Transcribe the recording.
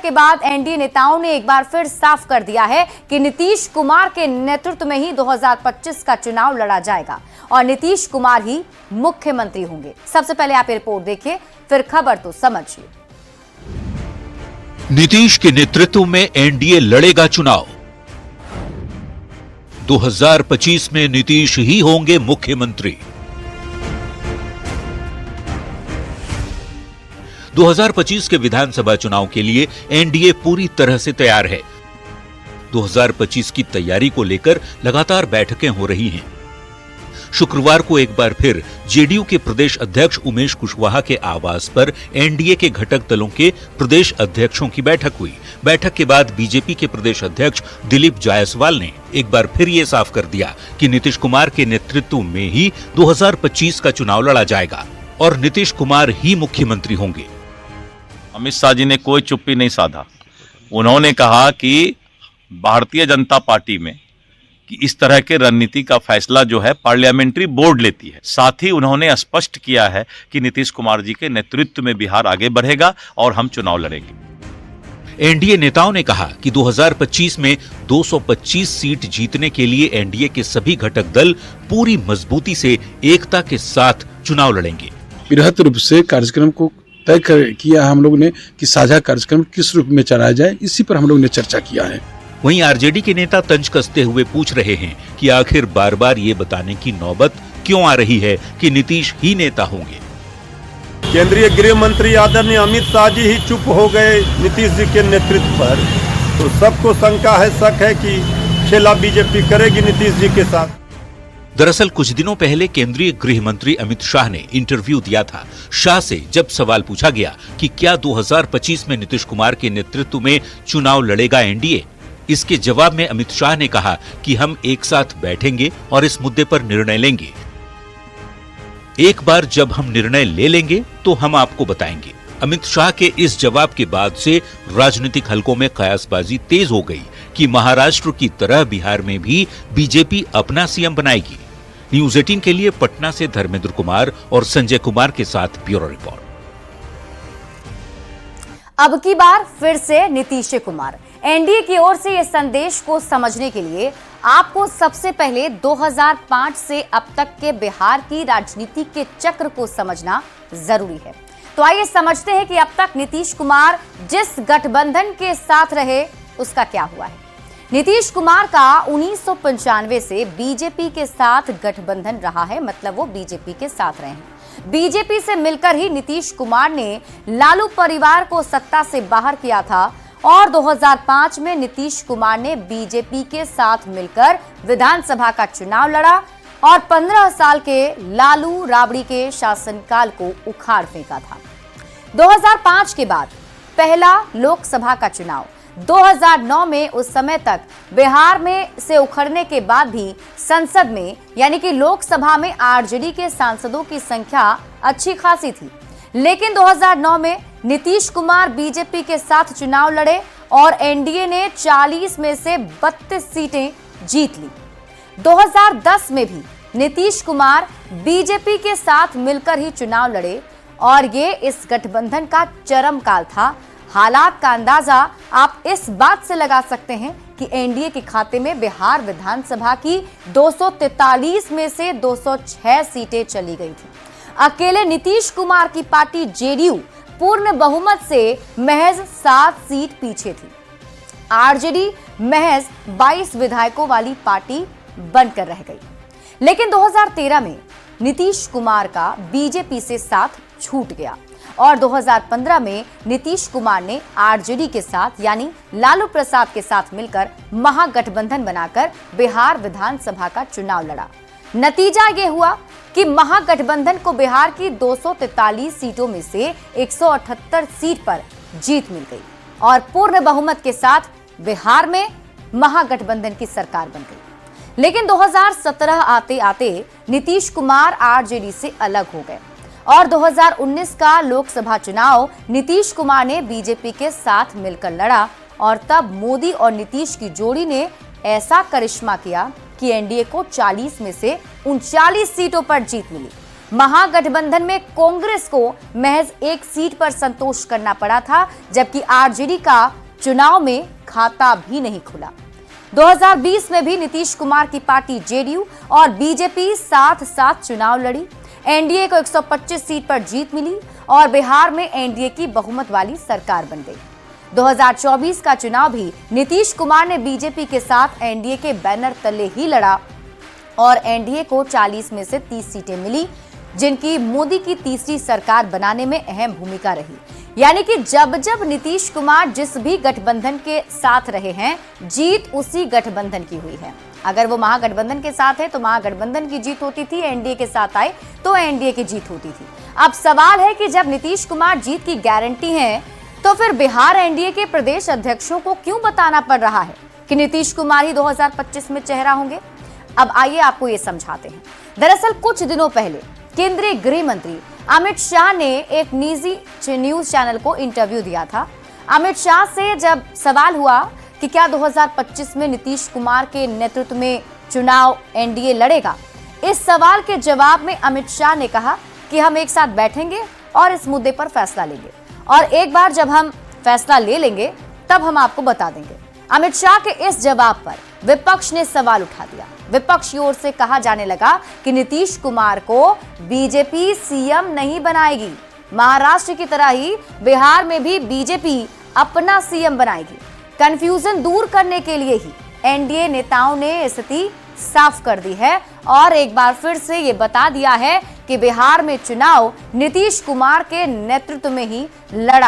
के बाद एनडीए नेताओं ने एक बार फिर साफ कर दिया है कि नीतीश कुमार के नेतृत्व में ही 2025 का चुनाव लड़ा जाएगा और नीतीश कुमार ही मुख्यमंत्री होंगे। सबसे पहले आप ये रिपोर्ट देखिए, फिर खबर तो समझिए। नीतीश के नेतृत्व में एनडीए लड़ेगा चुनाव। 2025 में नीतीश ही होंगे मुख्यमंत्री। 2025 के विधानसभा चुनाव के लिए एनडीए पूरी तरह से तैयार है। 2025 की तैयारी को लेकर लगातार बैठकें हो रही हैं। शुक्रवार को एक बार फिर जेडीयू के प्रदेश अध्यक्ष उमेश कुशवाहा के आवास पर एनडीए के घटक दलों के प्रदेश अध्यक्षों की बैठक हुई। बैठक के बाद बीजेपी के प्रदेश अध्यक्ष दिलीप जायसवाल ने एक बार फिर ये साफ कर दिया कि नीतीश कुमार के नेतृत्व में ही 2025 का चुनाव लड़ा जाएगा और नीतीश कुमार ही मुख्यमंत्री होंगे। अमित शाह जी ने कोई चुप्पी नहीं साधा। उन्होंने कहा कि भारतीय जनता पार्टी में कि इस तरह के रणनीति का फैसला जो है पार्लियामेंट्री बोर्ड लेती है। साथ ही उन्होंने स्पष्ट किया है कि नीतीश कुमार जी के नेतृत्व में बिहार आगे बढ़ेगा और हम चुनाव लड़ेंगे। एनडीए नेताओं ने कहा कि 2025 में 225 सीट जीतने के लिए एनडीए के सभी घटक दल पूरी मजबूती से एकता के साथ चुनाव लड़ेंगे। बृहत रूप से कार्यक्रम को तय किया हम लोग ने कि साझा कार्यक्रम किस रूप में चलाया जाए, इसी पर हम लोग ने चर्चा किया है। वहीं आरजेडी के नेता तंज कसते हुए पूछ रहे हैं कि आखिर बार बार ये बताने की नौबत क्यों आ रही है कि नीतीश ही नेता होंगे। केंद्रीय गृह मंत्री आदरणीय अमित शाह जी ही चुप हो गए नीतीश जी के नेतृत्व पर, तो सबको शंका है, शक है कि खेला बीजेपी करेगी नीतीश जी के साथ। दरअसल कुछ दिनों पहले केंद्रीय गृह मंत्री अमित शाह ने इंटरव्यू दिया था। शाह से जब सवाल पूछा गया कि क्या 2025 में नीतीश कुमार के नेतृत्व में चुनाव लड़ेगा एनडीए, इसके जवाब में अमित शाह ने कहा कि हम एक साथ बैठेंगे और इस मुद्दे पर निर्णय लेंगे। एक बार जब हम निर्णय ले लेंगे तो हम आपको बताएंगे। अमित शाह के इस जवाब के बाद से राजनीतिक हलकों में कयासबाजी तेज हो गई कि महाराष्ट्र की तरह बिहार में भी बीजेपी अपना सीएम बनाएगी। न्यूज 18 के लिए पटना से धर्मेंद्र कुमार और संजय कुमार के साथ ब्यूरो रिपोर्ट। अब की बार फिर से नीतीश कुमार। एनडीए की ओर से इस संदेश को समझने के लिए आपको सबसे पहले 2005 से अब तक के बिहार की राजनीति के चक्र को समझना जरूरी है। तो आइए समझते हैं कि अब तक नीतीश कुमार जिस गठबंधन के साथ रहे उसका क्या हुआ है। नीतीश कुमार का 1995 से बीजेपी के साथ गठबंधन रहा है, मतलब वो बीजेपी के साथ रहे हैं। बीजेपी से मिलकर ही नीतीश कुमार ने लालू परिवार को सत्ता से बाहर किया था और 2005 में नीतीश कुमार ने बीजेपी के साथ मिलकर विधानसभा का चुनाव लड़ा और 15 साल के लालू राबड़ी के शासनकाल को उखाड़ फेंका था। 2005 के बाद पहला लोकसभा का चुनाव 2009 में, उस समय तक बिहार में से उखड़ने के बाद भी संसद में यानी कि लोकसभा में आरजेडी के सांसदों की संख्या अच्छी खासी थी। लेकिन 2009 में नीतीश कुमार बीजेपी के साथ चुनाव लड़े और एनडीए ने 40 में से 32 सीटें जीत ली। 2010 में भी नीतीश कुमार बीजेपी के साथ मिलकर ही चुनाव लड़े और ये इस गठबंधन का चरम काल था। हालात का अंदाजा आप इस बात से लगा सकते हैं कि एनडीए के खाते में बिहार विधानसभा की 243 में से 206 सीटें चली गई थी। अकेले नीतीश कुमार की पार्टी जेडीयू पूर्ण बहुमत से महज 7 सीट पीछे थी। आरजेडी महज 22 विधायकों वाली पार्टी बनकर रह गई। लेकिन 2013 में नीतीश कुमार का बीजेपी से साथ छूट गया और 2015 में नीतीश कुमार ने आरजेडी के साथ यानी लालू प्रसाद के साथ मिलकर महागठबंधन बनाकर बिहार विधानसभा का चुनाव लड़ा। नतीजा ये हुआ कि महागठबंधन को बिहार की 243 सीटों में से 178 सीट पर जीत मिल गई और पूर्ण बहुमत के साथ बिहार में महागठबंधन की सरकार बन गई। लेकिन 2017 आते आते नीतीश कुमार आरजेडी से अलग हो गए और 2019 का लोकसभा चुनाव नीतीश कुमार ने बीजेपी के साथ मिलकर लड़ा और तब मोदी और नीतीश की जोड़ी ने ऐसा करिश्मा किया कि एनडीए को 40 में से 39 सीटों पर जीत मिली। महागठबंधन में कांग्रेस को महज एक सीट पर संतोष करना पड़ा था, जबकि आरजेडी का चुनाव में खाता भी नहीं खुला। 2020 में भी नीतीश कुमार की पार्टी जेडीयू और बीजेपी साथ साथ चुनाव लड़ी। एनडीए को 125 सीट पर जीत मिली और बिहार में एनडीए की बहुमत वाली सरकार बन गई। 2024 का चुनाव भी नीतीश कुमार ने बीजेपी के साथ एनडीए के बैनर तले ही लड़ा और एनडीए को 40 में से 30 सीटें मिली, जिनकी मोदी की तीसरी सरकार बनाने में अहम भूमिका रही। यानी कि जब जब नीतीश कुमार जिस भी गठबंधन के साथ रहे हैं, जीत उसी गठबंधन की हुई है। अगर वो महागठबंधन के साथ है तो महागठबंधन की जीत होती थी, एनडीए के साथ आए तो एनडीए की जीत होती थी। अब सवाल है कि जब नीतीश कुमार जीत की गारंटी है, तो फिर बिहार एनडीए के प्रदेश अध्यक्षों को क्यों बताना पड़ रहा है कि नीतीश कुमार ही 2025 में चेहरा होंगे? अब आइए आपको ये समझाते हैं। दरअसल कुछ दिनों पहले केंद्रीय गृह मंत्री अमित शाह ने एक निजी न्यूज चैनल को इंटरव्यू दिया था। अमित शाह से जब सवाल हुआ कि क्या 2025 में नीतीश कुमार के नेतृत्व में चुनाव एनडीए लड़ेगा, इस सवाल के जवाब में अमित शाह ने कहा कि हम एक साथ बैठेंगे और इस मुद्दे पर फैसला लेंगे, और एक बार जब हम फैसला ले लेंगे तब हम आपको बता देंगे। अमित शाह के इस जवाब पर विपक्ष ने सवाल उठा दिया। विपक्ष की ओर से कहा जाने लगा कि नीतीश कुमार को बीजेपी सीएम नहीं बनाएगी, महाराष्ट्र की तरह ही बिहार में भी बीजेपी अपना सीएम बनाएगी। कंफ्यूजन दूर करने के लिए ही एनडीए नेताओं ने स्थिति साफ कर दी है और एक बार फिर से ये बता दिया है कि बिहार में चुनाव नीतीश कुमार के नेतृत्व में ही लड़ा